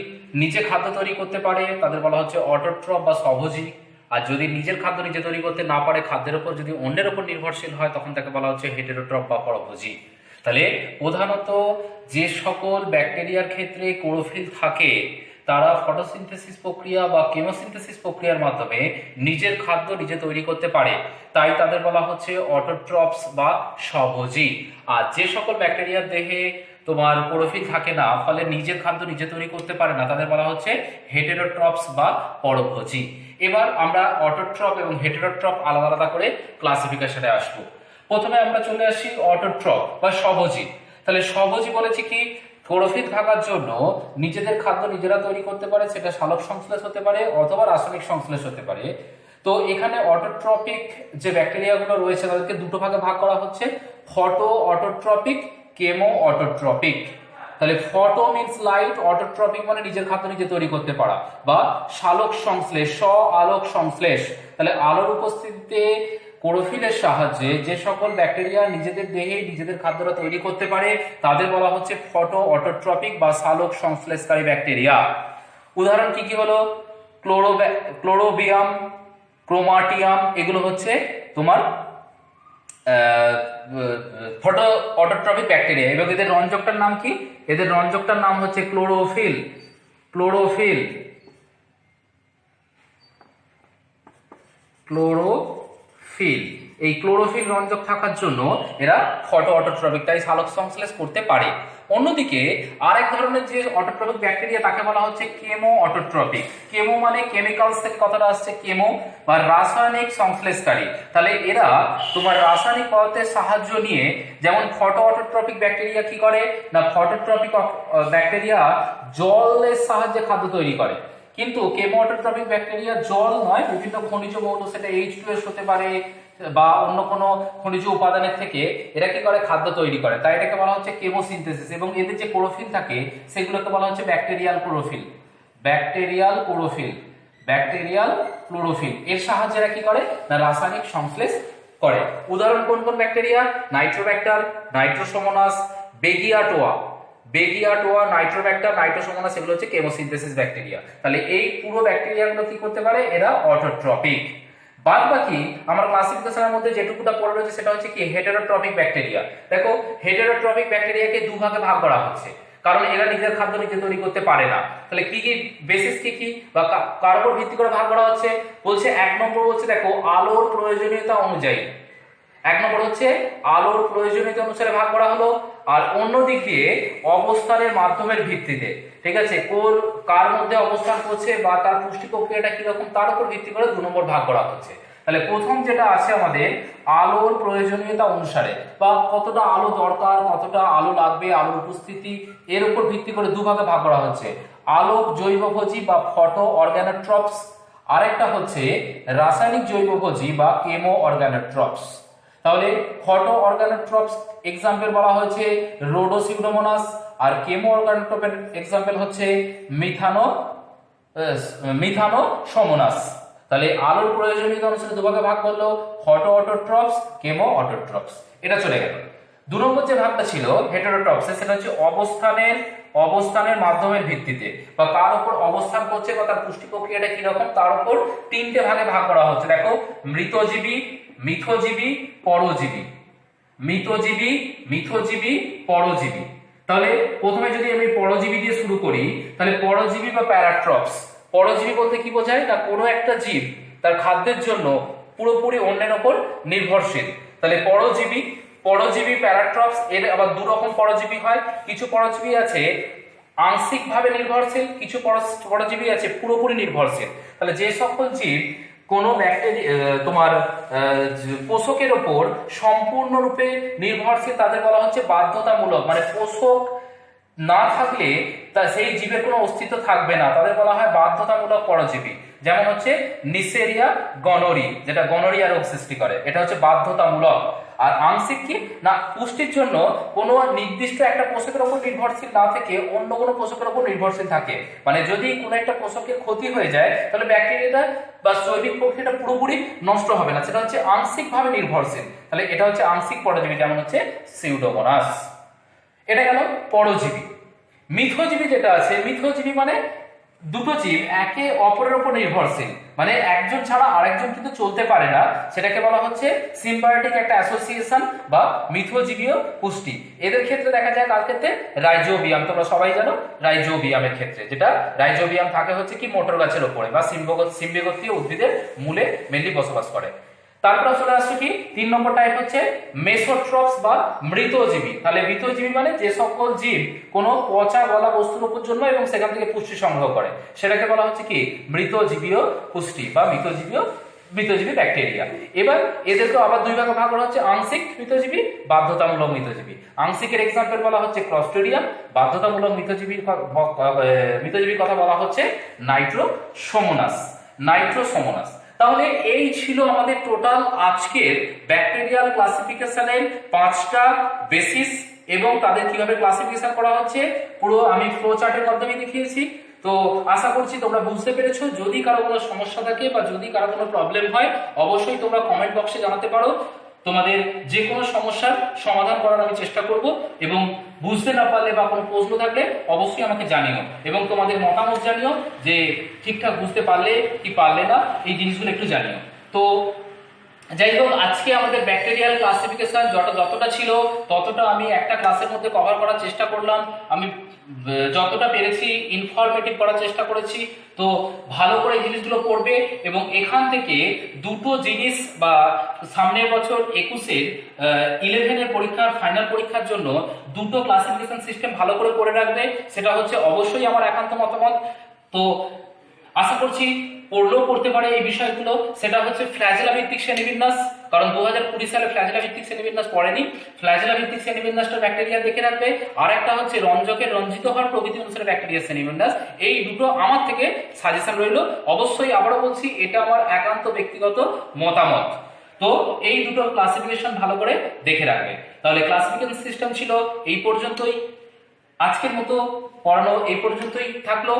A: নিজে খাদ্য তৈরি করতে পারে তাদের বলা হচ্ছে অটোট্রফ বা স্বভোজী, আর যদি নিজের খাদ্য নিজে তৈরি করতে না পারে, খাদ্যের উপর যদি অন্যের উপর নির্ভরশীল হয়, তখন তাকে বলা হচ্ছে হেটেরোট্রফ বা পরভোজী। তাহলে প্রধানত যে সকল ব্যাকটেরিয়ার ক্ষেত্রে ক্লোরোফিল থাকে তারা ফটোসিনথেসিস প্রক্রিয়া বা কেমোসিনথেসিস প্রক্রিয়ার মাধ্যমে নিজের খাদ্য নিজে তৈরি করতে পারে, তাই তাদের বলা হচ্ছে অটোট্রফস বা স্বভোজী। আর যে সকল ব্যাকটেরিয়ার দেহে তোমার ক্লোরোফিল থাকে না, ফলে নিজের খাদ্য নিজে তৈরি করতে পারে না, তাদের বলা হচ্ছে হেটেরোট্রফস বা পরভোজী। এবার আমরা অটোট্রফ এবং হেটেরোট্রফ আলাদা আলাদা করে ক্লাসিফিকেশনে আসবো। প্রথমে আমরা চলে আসি অটোট্রফ বা স্বভোজী। তাহলে স্বভোজী বলেছি কি, ক্লোরোফিল থাকার জন্য নিজেদের খাদ্য নিজেরা তৈরি করতে পারে, সেটা সালোক সংশ্লেষ হতে পারে অথবা রাসায়নিক সংশ্লেষ হতে পারে। তো এখানে অটোট্রপিক যে ব্যাকটেরিয়াগুলো রয়েছে তাদেরকে দুটো ভাগে ভাগ করা হচ্ছে, ফটো অটোট্রপিক, কেমো অটোট্রপিক। তাহলে ফটো মিন্স লাইট, অটোট্রপিক মানে নিজের খাদ্য নিজে তৈরি করতে পারা, বা সালোক সংশ্লেষ, আলোক সংশ্লেষ। তাহলে আলোর উপস্থিতিতে ক্লোরোফিলের সাহায্যে যে সকল ব্যাকটেরিয়া নিজেদের দেহে নিজেদের খাদ্যটা তৈরি করতে পারে তাদের বলা হচ্ছে ফটো অটোট্রপিক বা সালোক সংশ্লেষকারী ব্যাকটেরিয়া। উদাহরণ কি কি হলো, ক্লোরোবিয়াম, ক্রোমাটিয়াম, এগুলো হচ্ছে তোমার ফটো অটোট্রপিক ব্যাকটেরিয়া। এবং এদের রঞ্জকটার নাম কি, এদের রঞ্জকটার নাম হচ্ছে ক্লোরোফিল। ক্লোরোফিল, ক্লোরোফিল, এই ক্লোরোফিল রঞ্জক থাকার জন্য এরা ফটো অটোট্রপিক, তাই সালোক সংশ্লেষ করতে পারে। অন্যদিকে আরেক ধরনের যে অটোট্রপিক ব্যাকটেরিয়া তাকে বলা হচ্ছে কেমো অটোট্রপিক। কেমো মানে কেমিক্যালস থেকে কথাটা আসছে, কেমো বা রাসায়নিক সংশ্লেষকারী। তাহলে এরা তোমার রাসায়নিক পদার্থের সাহায্য নিয়ে, যেমন ফটো অটোট্রপিক ব্যাকটেরিয়া কি করে না, ফটোট্রপিক ব্যাকটেরিয়া জলের সাহায্যে খাদ্য তৈরি করে, কিন্তু কেমো অটোট্রপিক ব্যাকটেরিয়া জল নয়, বিভিন্ন খনিজ মৌল, সেটা H2S হতে পারে বা অন্য কোনো খনিজ উপাদানের থেকে এরা কি করে খাদ্য তৈরি করে, তাই এটাকে বলা হচ্ছে কেমোসিনথেসিস। এবং এদের যে ক্লোরোফিল থাকে সেগুলোকে বলা হচ্ছে bacterial chlorophyll. Bacterial chlorophyll, bacterial chlorophyll এর সাহায্যে এরা কি করে না রাসায়নিক সংশ্লেষ করে। উদাহরণ কোন কোন bacteria, nitrobacter, nitrosomonas, beggiatoa, beggiatoa, nitrobacter, nitrosomonas, এগুলো হচ্ছে কেমোসিনথেসিস ব্যাকটেরিয়া। তাহলে এই পুরো ব্যাকটেরিয়াগুলো কি করতে পারে, এরা অটোট্রপিক। বাদ বাকি আমার ক্লাসিফিকেশনের মধ্যে যেটুকুটা পড়ে রয়েছে সেটা হচ্ছে কি হেটেরোট্রফিক ব্যাকটেরিয়া। দেখো হেটেরোট্রফিক ব্যাকটেরিয়াকে দুভাগে ভাগ করা হচ্ছে, কারণ এরা নিজের খাদ্য নিজে তৈরি করতে পারে না। তাহলে কি কি বেসিস কি বা কার উপর ভিত্তি করে ভাগ করা হচ্ছে? বলছে 1 নম্বর হচ্ছে দেখো আলোর প্রয়োজনীয়তা অনুযায়ী, 1 নম্বর হচ্ছে আলোর প্রয়োজনীয়তা অনুসারে ভাগ করা হলো। আর অন্য দিক দিয়ে অবস্থানের মাধ্যমের ভিত্তিতে, ঠিক আছে, কার মধ্যে অবস্থান করছে বা তার পুষ্টি প্রক্রিয়াটা কিরকম তার উপর ভিত্তি করে 2 নম্বর ভাগ করা হচ্ছে। তাহলে প্রথম যেটা আছে আমাদের আলোর প্রয়োজনীয়তা অনুসারে বা কতটা আলো দরকার, কতটা আলো লাগবে, আলোর উপস্থিতি, এর উপর ভিত্তি করে দুভাগে ভাগ করা হচ্ছে, আলোক জৈবভোজী বা ফটো অর্গানোট্রপস, আরেকটা হচ্ছে রাসায়নিক জৈবভোজী বা কেমো অর্গানোট্রপস। তাহলে ফটো অর্গানোট্রপস এক্সাম্পল বলা হয়েছে রোডোসিউডোমোনাস, আর কেমো অর্গানোট্রপের এক্সাম্পল হচ্ছে মিথানোসোমোনাস। তাহলে আলোর প্রয়োজনীয়তা অনুসারে দুভাগে ভাগ করলো, ফটো অটোট্রপস, কেমো অটোট্রপস, এটা চলে গেল। 2 নম্বর যে ভাগটা ছিল হেটেরোট্রপস, সেটা হচ্ছে অবস্থানের মাধ্যমের ভিত্তিতে বা কার উপর অবস্থান করছে বা তার পুষ্টি প্রক্রিয়াটা কি রকম তার উপর 3টে ভাগে ভাগ করা হচ্ছে। দেখো মৃতজীবী, মিথজীবী, পরজীবী, মিথজীবী, পরজীবী। তাহলে প্রথমে যদি আমি পরজীবী দিয়ে শুরু করি, তাহলে পরজীবী বা প্যারাট্রপস, পরজীবী বলতে কি বোঝায় না কোনো একটা জীব তার খাদ্যের জন্য পুরোপুরি অন্যের উপর নির্ভরশীল। তাহলে পরজীবী প্যারাট্রপস, এর আবার 2 রকম পরজীবী হয়। কিছু পরজীবী আছে আংশিকভাবে নির্ভরশীল, কিছু পরজীবী আছে পুরোপুরি নির্ভরশীল। তাহলে যে সকল জীব কোন ব্যাকটেরিয়া তোমার পোষকের ওপর সম্পূর্ণরূপে নির্ভরশীল তাদের বলা হচ্ছে বাধ্যতামূলক, মানে পোষক না থাকলে তা সেই জীবের কোনো অস্তিত্ব থাকবে না, তাদের বলা হয় বাধ্যতামূলক পরজীবী। যেমন হচ্ছে নিসেরিয়া গনোরি, যেটা গনোরিয়া রোগ সৃষ্টি করে, এটা হচ্ছে বাধ্যতামূলক। আর আংশিক কি না পুষ্টির জন্য কোনো নির্দিষ্ট একটা পোষকের উপর নির্ভরশীল না থেকে অন্য কোনো পোষকের উপর নির্ভরশীল থাকে, মানে যদি কোনো একটা পোষকের ক্ষতি হয়ে যায় তাহলে ব্যাকটেরিয়াটা বা জৈবিক প্রক্রিয়াটা পুরোপুরি নষ্ট হবে না, সেটা হচ্ছে আংশিকভাবে নির্ভরশীল। তাহলে এটা হচ্ছে আংশিক পরজীবী, যেমন হচ্ছে সিউডোমোনাস। এটা গেল পরজীবী। মিথজীবী যেটা আছে, মিথজীবী মানে দুটো জীব একে অপরের উপর নির্ভরশীল, মানে একজন ছাড়া আরেকজন কিন্তু চলতে পারে না, সেটাকে বলা হচ্ছে সিম্বায়োটিক একটা অ্যাসোসিয়েশন বা মিথজীবীয় পুষ্টি। এদের ক্ষেত্রে দেখা যায় কার ক্ষেত্রে? রাইজোবিয়াম, তোমরা সবাই জানো রাইজোবিয়ামের ক্ষেত্রে, যেটা রাইজোবিয়াম থাকে হচ্ছে কি মোটর গাছের উপরে বা সিম্বিগোত্রীয় উদ্ভিদের মূলে মেনলি বসবাস করে। তারপর চলে আসছে কি 3 নম্বর টাইপ হচ্ছে মেসোট্রপস বা মৃতজীবী। তাহলে মৃতজীবী মানে যে সকল জীব কোনো পচা গলা বস্তুর উপর জন্য এবং সেখান থেকে পুষ্টি সংগ্রহ করে, সেটাকে বলা হচ্ছে কি মৃতজীবীয় পুষ্টি বা মৃতজীবী ব্যাকটেরিয়া। এবার এদেরকে আবার 2 ভাগে ভাগ করা হচ্ছে, আংশিক মৃতজীবী, বাধ্যতামূলক মৃতজীবী। আংশিকের এক্সাম্পল বলা হচ্ছে ক্লস্ট্রিডিয়াম, বাধ্যতামূলক মৃতজীবীর কথা বলা হচ্ছে নাইট্রোসোমোনাস। তাহলে এই ছিল আমাদের টোটাল আজকের ব্যাকটেরিয়াল ক্লাসিফিকেশনের 5টা বেসিস এবং তাদের কিভাবে ক্লাসিফিকেশন করা হচ্ছে পুরো আমি ফ্লো চার্টের মাধ্যমে দেখিয়েছি। তো আশা করছি তোমরা বুঝতে পেরেছো। যদি কারো কোনো সমস্যা থাকে বা যদি কারো কোনো প্রবলেম হয় অবশ্যই তোমরা কমেন্ট বক্সে জানাতে পারো। তোমাদের যে কোনো সমস্যার সমাধান করার আমি চেষ্টা করব এবং বুঝতে না পারলে বা কোনো প্রশ্ন থাকলে অবশ্যই আমাকে জানিও এবং তোমাদের মতামত জানিও যে ঠিকঠাক বুঝতে পারলে কি পারলে না, এই জিনিসগুলো একটু জানিও। তো যাই হোক, আজকে আমাদের ব্যাকটেরিয়াল ক্লাসিফিকেশন যতটা ছিল ততটা আমি একটা ক্লাসের মধ্যে কভার করার চেষ্টা করলাম। আমি যতটা পেরেছি ইনফরমেটিভ করার চেষ্টা করেছি। তো ভালো করে এই জিনিসগুলো পড়বে এবং এখান থেকে দুটো জিনিস বা সামনের বছর 21-এর 11-এর পরীক্ষার ফাইনাল পরীক্ষার জন্য দুটো ক্লাসিফিকেশন সিস্টেম ভালো করে করে রাখবে। সেটা হচ্ছে অবশ্যই আমার একান্ত মতামত। তো আশা করছি পড়লেও পড়তে পারে এই বিষয়গুলো। সেটা হচ্ছে ফ্ল্যাজেলা ভিত্তিক শ্রেণীবিন্যাস, কারণ 2020 সালে ফ্ল্যাজেলা ভিত্তিক শ্রেণীবিন্যাস পড়েনি। ফ্ল্যাজেলা ভিত্তিক শ্রেণীবিন্যাসটা ব্যাকটেরিয়া দেখে রাখবে। আর একটা হচ্ছে রঞ্জকের রঞ্জিত হওয়ার প্রকৃতি অনুসারে ব্যাকটেরিয়া শ্রেণীবিন্যাস। এই দুটো আমার থেকে সাজেশন রইল। অবশ্যই আবারও বলছি এটা আমার একান্ত ব্যক্তিগত মতামত। তো এই দুটো ক্লাসিফিকেশন ভালো করে দেখে রাখবে। তাহলে ক্লাসিফিকেশন সিস্টেম ছিল এই পর্যন্তই। আজকের মতো পড়ানো এই পর্যন্তই থাকলো।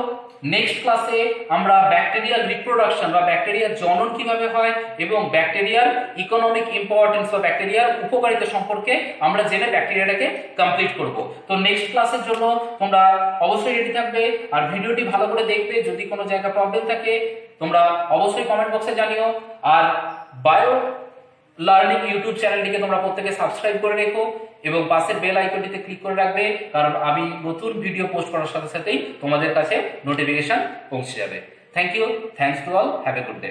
A: নেক্সট ক্লাসে আমরা ব্যাকটেরিয়াল রিপ্রোডাকশন বা ব্যাকটেরিয়ার জনন কিভাবে হয় এবং ব্যাকটেরিয়ার ইকোনমিক ইম্পর্টেন্স বা ব্যাকটেরিয়ার উপকারিতা সম্পর্কে আমরা জেনে ব্যাকটেরিয়াটাকে কমপ্লিট করব। তো নেক্সট ক্লাসের জন্য তোমরা অবশ্যই রেডি থাকবে আর ভিডিওটি ভালো করে দেখবে। যদি কোনো জায়গায় প্রবলেম থাকে তো তোমরা অবশ্যই কমেন্ট বক্সে জানিও। আর বায়ো লার্নিং ইউটিউব চ্যানেলটিকে তোমরা প্রত্যেকে সাবস্ক্রাইব করে রেখো এবং পাশের বেল আইকনটিতে ক্লিক করে রাখবে, কারণ আমি নতুন ভিডিও পোস্ট করার সাথে সাথেই তোমাদের কাছে নোটিফিকেশন পৌঁছে যাবে। Thank you, thanks to all, have a good day.